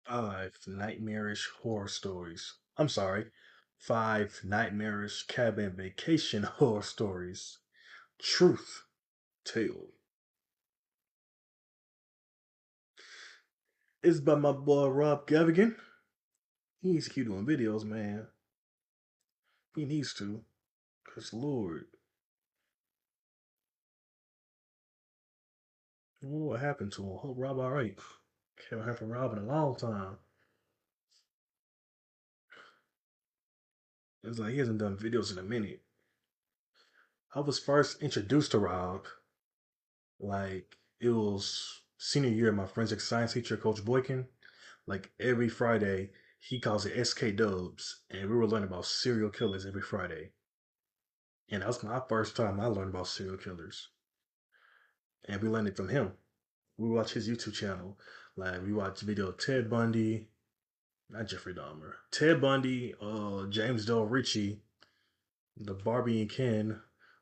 Five nightmarish horror stories. I'm sorry. Five nightmarish cabin vacation horror stories. Truth tale. It's by my boy Rob Gavigan. He needs to keep doing videos, man. He needs to. Cause Lord. I wonder what happened to him. Hope Rob alright. Haven't heard from Rob in a long time. It's like he hasn't done videos in a minute. I was first introduced to Rob, like, it was senior year of my forensic science teacher, Coach Boykin. Like every Friday, he calls it SK Dubs, and we were learning about serial killers every Friday. And that was my first time I learned about serial killers. And we learned it from him. We watch his YouTube channel. Like we watch video of Ted Bundy, not Jeffrey Dahmer, Ted Bundy, James Del Ritchie, the Barbie and Ken,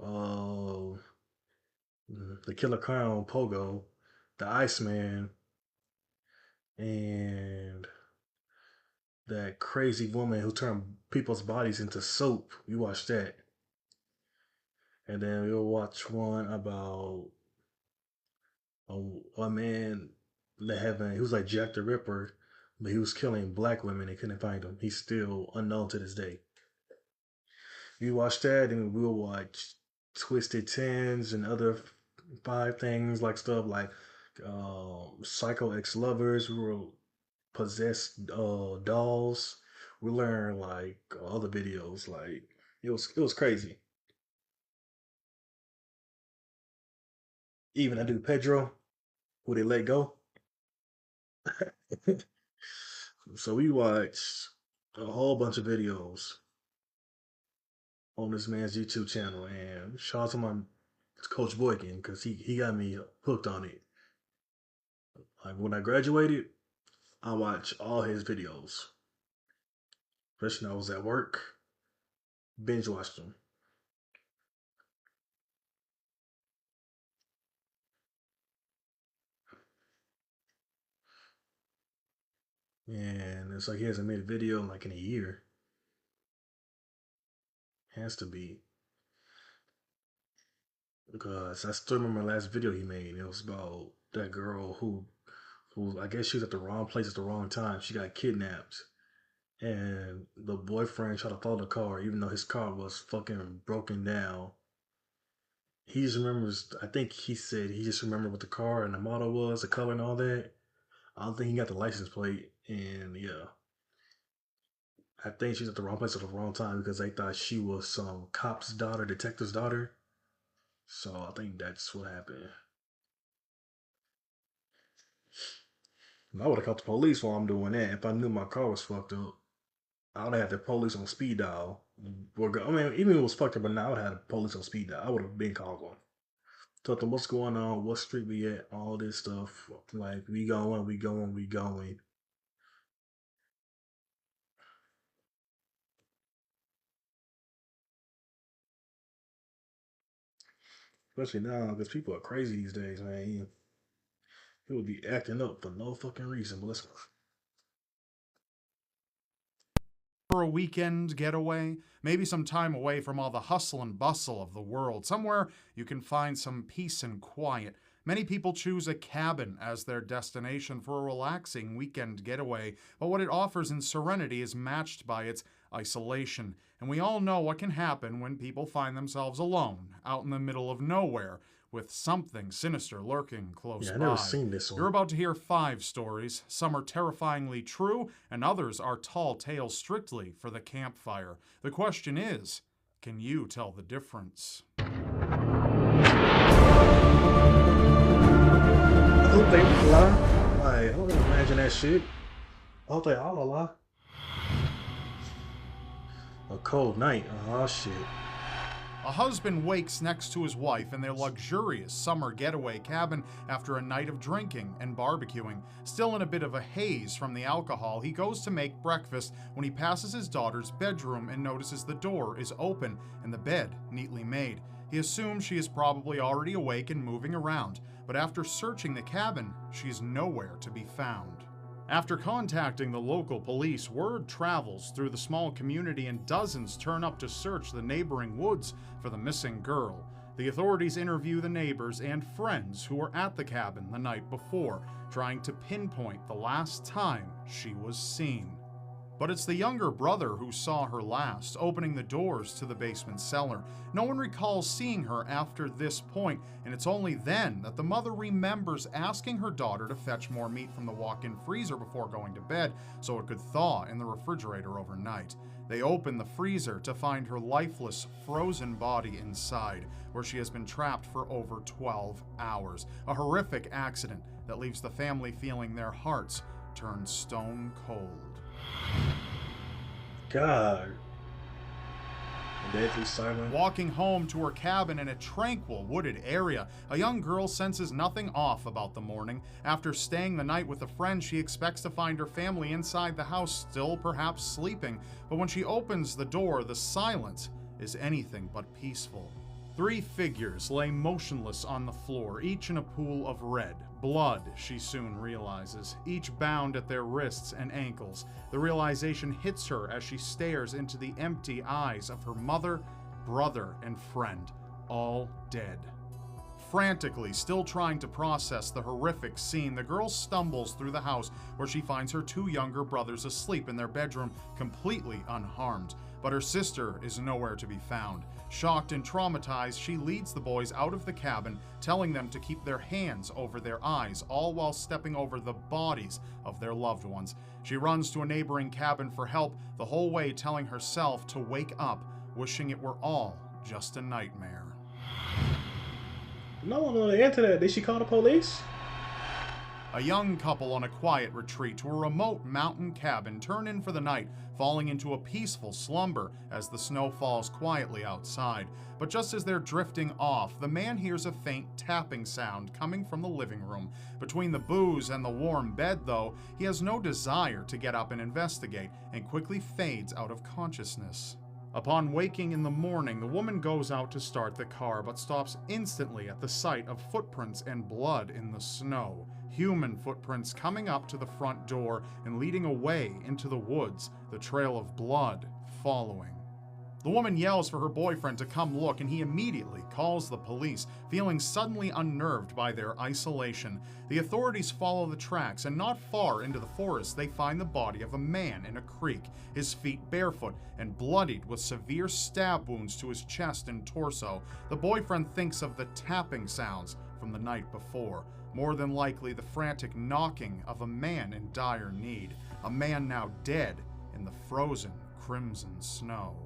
uh, the Killer Clown Pogo, the Iceman, and that crazy woman who turned people's bodies into soap. We watched that. And then we'll watch one about a man that having he was like Jack the Ripper, but he was killing black women. They couldn't find him. He's still unknown to this day. We watch that, and we'll watch Twisted Tens and other five things like stuff like Psycho Ex Lovers. We will possess dolls. We learn like other videos. Like it was crazy. Even I do Pedro, who they let go. So we watched a whole bunch of videos on this man's YouTube channel, and shout out to my Coach Boykin because he got me hooked on it. Like when I graduated, I watched all his videos, especially when I was at work. Binge watched them, and it's like he hasn't made a video in like in a year. Has to be because I still remember the last video he made. It was about that girl who I guess she was at the wrong place at the wrong time. She got kidnapped, and the boyfriend tried to follow the car, even though his car was fucking broken down. He just remembers. I think he said he just remembered what the car and the model was, the color and all that. I don't think he got the license plate, and yeah, I think she's at the wrong place at the wrong time because they thought she was some cop's daughter, detective's daughter. So I think that's what happened. I would have called the police while I'm doing that if I knew my car was fucked up. I would have had the police on speed dial. I mean, even if it was fucked up, but now I would have had the police on speed dial. I would have been called one. Told them what's going on, what street we at, all this stuff. Like we going, we going, we going. Especially now, because people are crazy these days, man. People be acting up for no fucking reason. But let's For a weekend getaway, maybe some time away from all the hustle and bustle of the world, somewhere you can find some peace and quiet. Many people choose a cabin as their destination for a relaxing weekend getaway, but what it offers in serenity is matched by its isolation. And we all know what can happen when people find themselves alone, out in the middle of nowhere, with something sinister lurking close yeah, I never by. seen this You're one. about to hear 5 stories. Some are terrifyingly true, and others are tall tales strictly for the campfire. The question is, can you tell the difference? I hope they lie. Like, I don't imagine that shit. I hope they all lie. A cold night. Oh shit. A husband wakes next to his wife in their luxurious summer getaway cabin after a night of drinking and barbecuing. Still in a bit of a haze from the alcohol, he goes to make breakfast when he passes his daughter's bedroom and notices the door is open and the bed neatly made. He assumes she is probably already awake and moving around, but after searching the cabin, she's nowhere to be found. After contacting the local police, word travels through the small community and dozens turn up to search the neighboring woods for the missing girl. The authorities interview the neighbors and friends who were at the cabin the night before, trying to pinpoint the last time she was seen. But it's the younger brother who saw her last, opening the doors to the basement cellar. No one recalls seeing her after this point, and it's only then that the mother remembers asking her daughter to fetch more meat from the walk-in freezer before going to bed so it could thaw in the refrigerator overnight. They open the freezer to find her lifeless, frozen body inside, where she has been trapped for over 12 hours. A horrific accident that leaves the family feeling their hearts turn stone cold. God. Deadly silent. Walking home to her cabin in a tranquil, wooded area, a young girl senses nothing off about the morning. After staying the night with a friend, she expects to find her family inside the house, still perhaps sleeping. But when she opens the door, the silence is anything but peaceful. 3 figures lay motionless on the floor, each in a pool of red. Blood, she soon realizes, each bound at their wrists and ankles. The realization hits her as she stares into the empty eyes of her mother, brother, and friend, all dead. Frantically, still trying to process the horrific scene, the girl stumbles through the house where she finds her 2 younger brothers asleep in their bedroom, completely unharmed. But her sister is nowhere to be found. Shocked and traumatized, she leads the boys out of the cabin, telling them to keep their hands over their eyes, all while stepping over the bodies of their loved ones. She runs to a neighboring cabin for help, the whole way telling herself to wake up, wishing it were all just a nightmare. No one on the internet. Did she call the police? A young couple on a quiet retreat to a remote mountain cabin turn in for the night, falling into a peaceful slumber as the snow falls quietly outside. But just as they're drifting off, the man hears a faint tapping sound coming from the living room. Between the booze and the warm bed, though, he has no desire to get up and investigate, and quickly fades out of consciousness. Upon waking in the morning, the woman goes out to start the car, but stops instantly at the sight of footprints and blood in the snow. Human footprints coming up to the front door and leading away into the woods, the trail of blood following. The woman yells for her boyfriend to come look, and he immediately calls the police, feeling suddenly unnerved by their isolation. The authorities follow the tracks, and not far into the forest, they find the body of a man in a creek, his feet barefoot and bloodied with severe stab wounds to his chest and torso. The boyfriend thinks of the tapping sounds from the night before. More than likely, the frantic knocking of a man in dire need, a man now dead in the frozen crimson snow.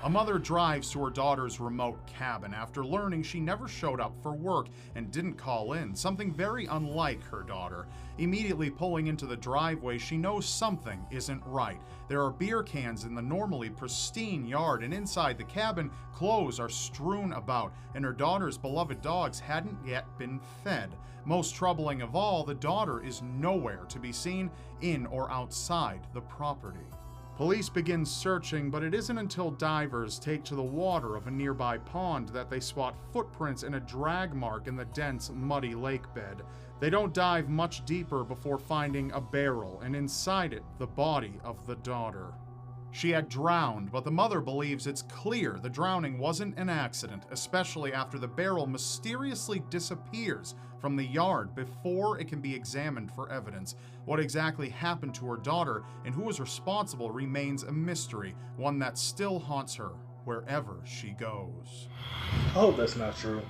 A mother drives to her daughter's remote cabin after learning she never showed up for work and didn't call in, something very unlike her daughter. Immediately pulling into the driveway, she knows something isn't right. There are beer cans in the normally pristine yard, and inside the cabin, clothes are strewn about, and her daughter's beloved dogs hadn't yet been fed. Most troubling of all, the daughter is nowhere to be seen in or outside the property. Police begin searching, but it isn't until divers take to the water of a nearby pond that they spot footprints and a drag mark in the dense, muddy lake bed. They don't dive much deeper before finding a barrel, and inside it, the body of the daughter. She had drowned, but the mother believes it's clear the drowning wasn't an accident, especially after the barrel mysteriously disappears from the yard before it can be examined for evidence. What exactly happened to her daughter and who was responsible remains a mystery, one that still haunts her wherever she goes. I hope that's not true.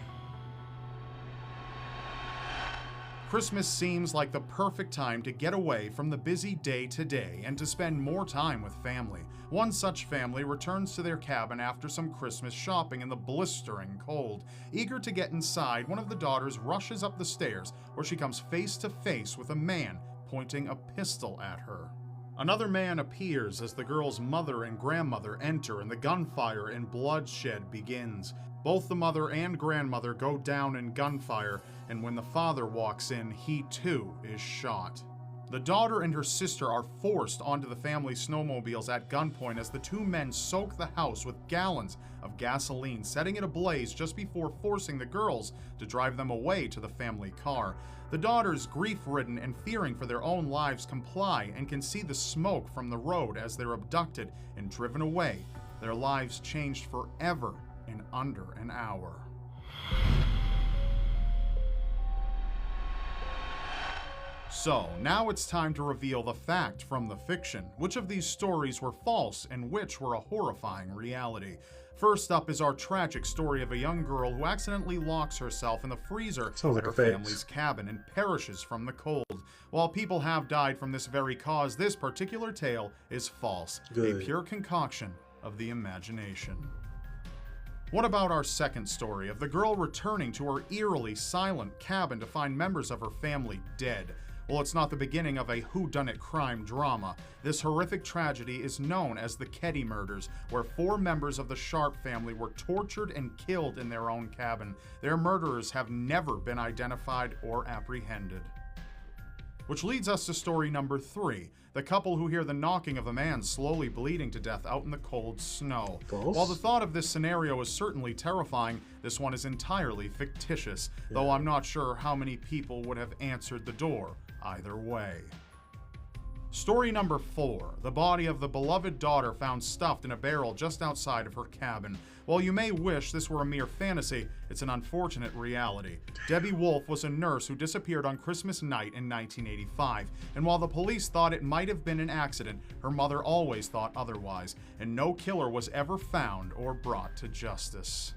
Christmas seems like the perfect time to get away from the busy day-to-day and to spend more time with family. One such family returns to their cabin after some Christmas shopping in the blistering cold. Eager to get inside, one of the daughters rushes up the stairs, where she comes face to face with a man pointing a pistol at her. Another man appears as the girl's mother and grandmother enter, and the gunfire and bloodshed begins. Both the mother and grandmother go down in gunfire, and when the father walks in, he too is shot. The daughter and her sister are forced onto the family snowmobiles at gunpoint as the two men soak the house with gallons of gasoline, setting it ablaze just before forcing the girls to drive them away to the family car. The daughters, grief-ridden and fearing for their own lives, comply and can see the smoke from the road as they're abducted and driven away. Their lives changed forever in under an hour. So, now it's time to reveal the fact from the fiction. Which of these stories were false and which were a horrifying reality? First up is our tragic story of a young girl who accidentally locks herself in the freezer Sounds at like her a family's cabin and perishes from the cold. While people have died from this very cause, this particular tale is false, Good. a pure concoction of the imagination. What about our second story of the girl returning to her eerily silent cabin to find members of her family dead? Well, it's not the beginning of a whodunit crime drama. This horrific tragedy is known as the Keddy murders, where 4 members of the Sharp family were tortured and killed in their own cabin. Their murderers have never been identified or apprehended. Which leads us to story number 3, the couple who hear the knocking of a man slowly bleeding to death out in the cold snow. False? While the thought of this scenario is certainly terrifying, this one is entirely fictitious, though I'm not sure how many people would have answered the door either way. Story number 4, the body of the beloved daughter found stuffed in a barrel just outside of her cabin. While you may wish this were a mere fantasy, it's an unfortunate reality. Debbie Wolf was a nurse who disappeared on Christmas night in 1985, and while the police thought it might have been an accident, her mother always thought otherwise, and no killer was ever found or brought to justice.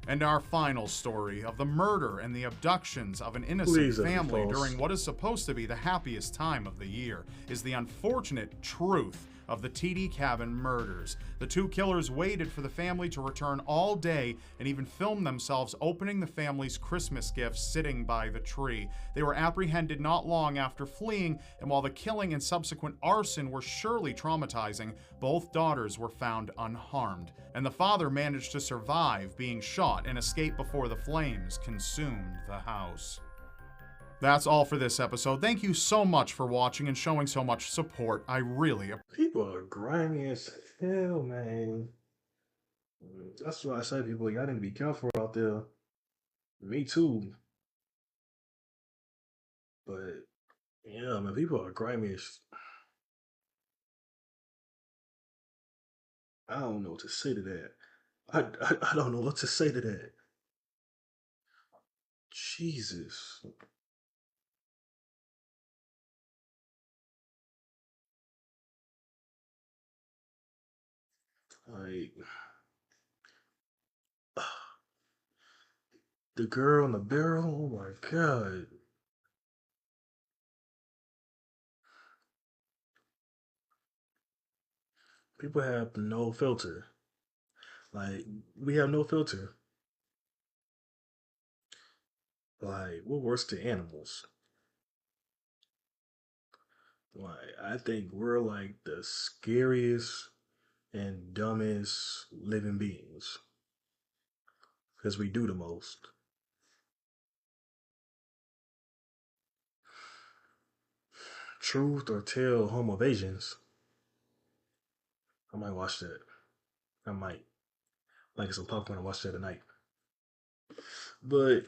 And our final story of the murder and the abductions of an innocent family during what is supposed to be the happiest time of the year is the unfortunate truth of the TD Cabin murders. The 2 killers waited for the family to return all day and even filmed themselves opening the family's Christmas gifts sitting by the tree. They were apprehended not long after fleeing, and while the killing and subsequent arson were surely traumatizing, both daughters were found unharmed, and the father managed to survive being shot and escape before the flames consumed the house. That's all for this episode. Thank you so much for watching and showing so much support. I really appreciate it. People are grimy as hell, man. That's why I say, people, y'all need to be careful out there. Me too. But yeah, man, people are grimy as. I don't know what to say to that. I don't know what to say to that. Jesus. Like the girl in the barrel. Oh my god. People have no filter. Like we have no filter. Like we're worse than animals. Like I think we're like the scariest and dumbest living beings because we do the most. Truth or Tale Home of Asians. I might watch that. I might like some popcorn and watch that tonight. But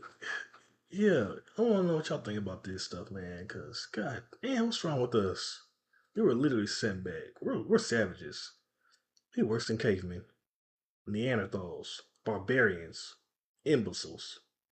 yeah, I want to know what y'all think about this stuff, man. Cause God damn, what's wrong with us? We were literally sent back. We're savages. We're worse than cavemen, Neanderthals, barbarians, imbeciles.